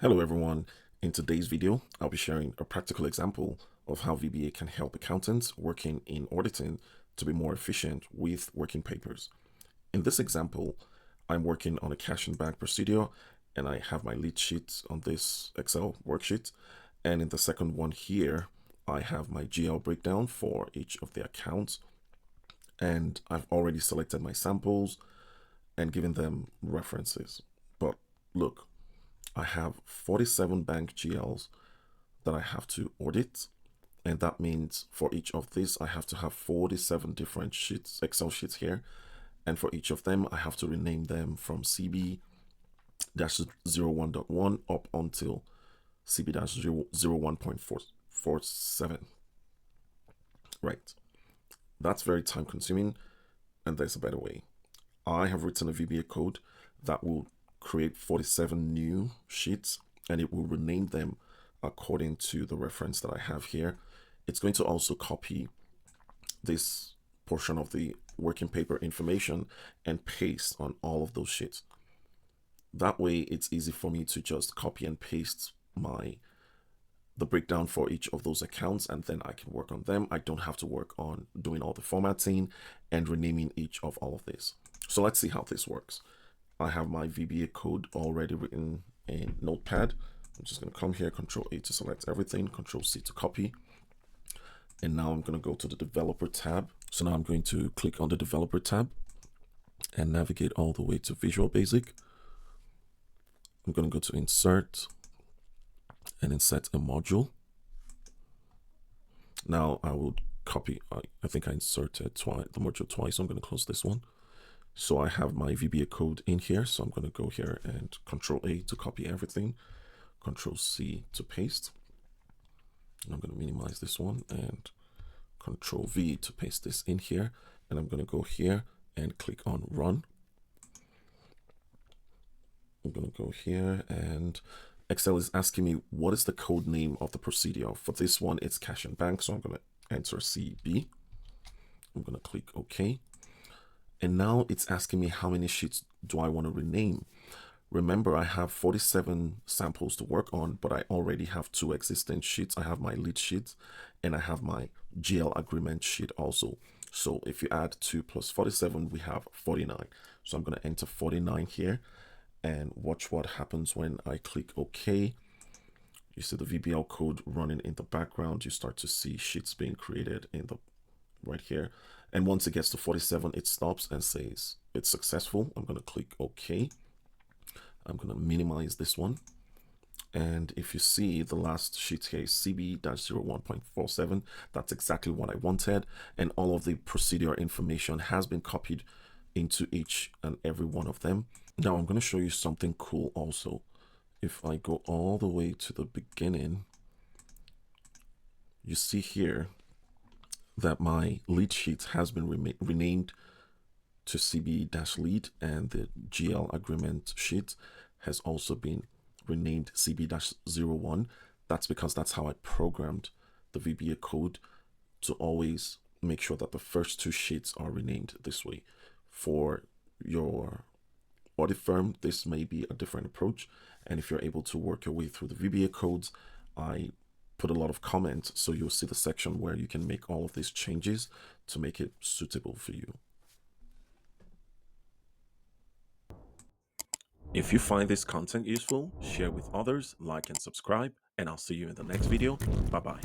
Hello everyone. In today's video, I'll be sharing a practical example of how VBA can help accountants working in auditing to be more efficient with working papers. In this example, I'm working on a cash and bank procedure and I have my lead sheet on this Excel worksheet. And in the second one here, I have my GL breakdown for each of the accounts. And I've already selected my samples and given them references. But look, I have 47 bank GLs that I have to audit. And that means for each of these, I have to have 47 different sheets, Excel sheets here. And for each of them, I have to rename them from CB-01.1 up until CB-01.447. Right. That's very time consuming. And there's a better way. I have written a VBA code that will create 47 new sheets and it will rename them according to the reference that I have here. It's going to also copy this portion of the working paper information and paste on all of those sheets. That way it's easy for me to just copy and paste the breakdown for each of those accounts, and then I can work on them. I don't have to work on doing all the formatting and renaming each of all of this. So let's see how this works. I have my VBA code already written in Notepad. I'm just going to come here, Control A to select everything, Control C to copy. And now I'm going to go to the Developer tab. So now I'm going to click on the Developer tab and navigate all the way to Visual Basic. I'm going to go to Insert and insert a module. Now I will copy, I think I inserted the module twice, so I'm going to close this one. So I have my VBA code in here, so I'm going to go here and Control A to copy everything, Control C to paste. And I'm going to minimize this one and Control V to paste this in here. And I'm going to go here and click on Run. I'm going to go here and Excel is asking me what is the code name of the procedure. For this one, it's cash and bank, so I'm going to enter CB. I'm going to click OK. And now it's asking me how many sheets do I want to rename. Remember, I have 47 samples to work on, but I already have 2 existing sheets. I have my lead sheet and I have my GL agreement sheet also. So if you add 2 plus 47, we have 49. So I'm going to enter 49 here and watch what happens when I click OK. You see the VBL code running in the background. You start to see sheets being created in the right here. And once it gets to 47, it stops and says it's successful. I'm going to click OK. I'm going to minimize this one. And if you see the last sheet here is CB-01.47, that's exactly what I wanted. And all of the procedure information has been copied into each and every one of them. Now I'm going to show you something cool also. If I go all the way to the beginning, you see here that my lead sheet has been renamed to CB-lead, and the GL agreement sheet has also been renamed CB-01. That's because that's how I programmed the VBA code to always make sure that the first 2 sheets are renamed this way. For your audit firm, this may be a different approach. And if you're able to work your way through the VBA codes, I put a lot of comments, so you'll see the section where you can make all of these changes to make it suitable for you. If you find this content useful, share with others, like and subscribe, and I'll see you in the next video. Bye-bye.